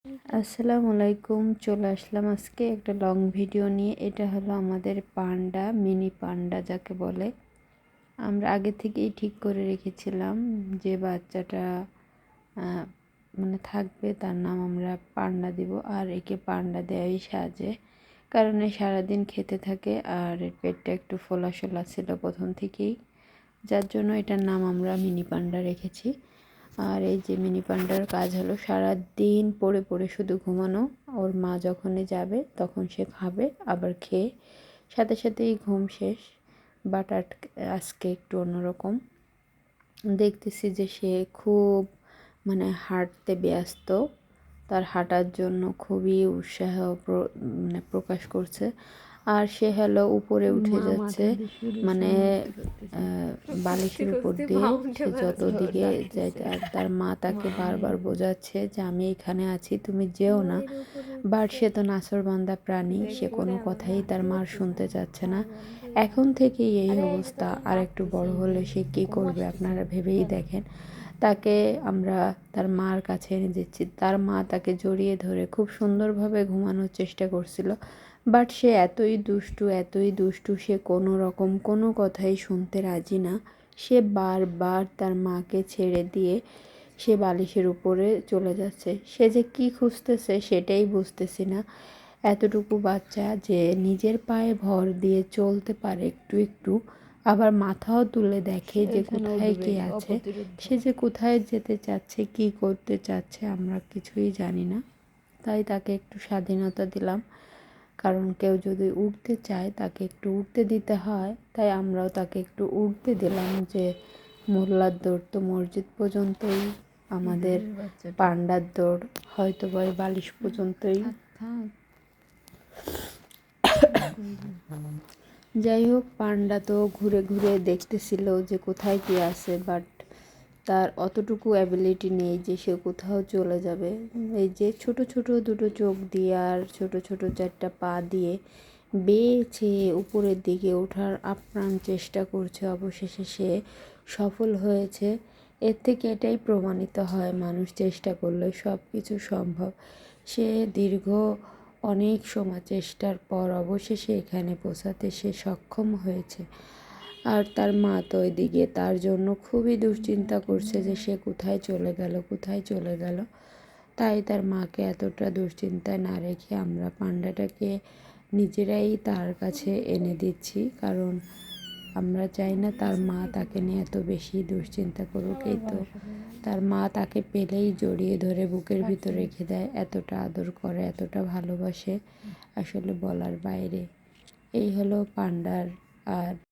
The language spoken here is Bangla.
আসসালামু আলাইকুম। চলে আসলাম আজকে একটা লং ভিডিও নিয়ে। এটা হলো আমাদের পান্ডা, মিনি পান্ডা যাকে বলে। আমরা আগে থেকেই ঠিক করে রেখেছিলাম যে বাচ্চাটা মানে থাকবে তার নাম আমরা পান্ডা দিব। আর একে পান্ডা দেওয়াই সাজে, কারণ এ সারাদিন খেতে থাকে আর এর পেটটা একটু ফোলা ছিল প্রথম থেকেই, যার জন্য এটার নাম আমরা মিনি পান্ডা রেখেছি। আর এই যে মিনি পান্ডার কাজ হলো সারা দিন পড়ে পড়ে শুধু ঘুমানো। ওর মা যখনই যাবে তখন সে খাবে, আবার খেয়ে সাথে সাথেই ঘুম শেষ। বাট আজকে একটু অন্যরকম দেখতেছি যে সে খুব মানে হাঁটতে ব্যস্ত। তার হাঁটার জন্য খুবই উৎসাহ মানে প্রকাশ করছে। আর সে হলো উপরে উঠে যাচ্ছে, মানে বালিশের উপর দিয়ে সে যত দিকে যায়। আর তার মা তাকে বারবার বোঝাচ্ছে যে আমি এখানে আছি, তুমি যেও না। বাট সে তো নাছোড়বান্দা প্রাণী, সে কোনো কথাই তার মার শুনতে চাচ্ছে না। এখন থেকেই এই অবস্থা, আর একটু বড় হলে সে কী করবে আপনারা ভেবেই দেখেন। তাকে আমরা তার মার কাছে এনে দিচ্ছি। তার মা তাকে জড়িয়ে ধরে খুব সুন্দরভাবে ঘুমানোর চেষ্টা করছিল। বাট সে এতই দুষ্টু, সে কোনো রকম কোনো কথাই শুনতে রাজি না। সে বারবার তার মাকে ছেড়ে দিয়ে সে বালিশের উপরে চলে যাচ্ছে। সে যে কী খুঁজতেছে সেটাই বুঝতেছি না। এতটুকু বাচ্চা যে নিজের পায়ে ভর দিয়ে চলতে পারে একটু একটু, আবার মাথাও তুলে দেখে যে কোথায় কে আছে। সে যে কোথায় যেতে চাচ্ছে, কি করতে চাচ্ছে আমরা কিছুই জানি না। তাই তাকে একটু স্বাধীনতা দিলাম, কারণ কেউ যদি উঠতে চায় তাকে একটু উঠতে দিতে হয়। তাই আমরাও তাকে একটু উঠতে দিলাম, যে মোল্লার দৌড় তো মসজিদ পর্যন্তই, আমাদের পান্ডার দৌড় হয়তো বা বালিশ পর্যন্তই। যাই হোক, পান্ডা তো ঘুরে ঘুরে দেখতেছিল যে কোথায় কি আছে, বাট তার অতটুকু অ্যাবিলিটি নেই যে সে কোথাও চলে যাবে। এই যে ছোট ছোট দুটো চোখ দিয়ে আর ছোট ছোট চারটা পা দিয়ে বেছে উপরের দিকে ওঠার আপ্রাণ চেষ্টা করছে। অবশেষে সে সফল হয়েছে। এর থেকে এটাই প্রমাণিত হয় মানুষ চেষ্টা করলে সব কিছু সম্ভব। সে দীর্ঘ অনেক সময় চেষ্টার পর অবশেষে এখানে পৌঁছাতে সে সক্ষম হয়েছে। আর তার মা তো ওইদিকে তার জন্য খুবই দুশ্চিন্তা করছে যে সে কোথায় চলে গেল। তাই তার মাকে এতটা দুশ্চিন্তায় না রেখে আমরা পান্ডাটাকে নিজেরাই তার কাছে এনে দিচ্ছি, কারণ আমরা চাই না তার মা তাকে নিয়ে এত বেশি দুশ্চিন্তা করুক। এই তো তার মা তাকে পেলেই জড়িয়ে ধরে বুকের ভিতর রেখে দেয়, এতটা আদর করে, এতটা ভালোবাসে, আসলে বলার বাইরে। এই হলো পান্ডার। আর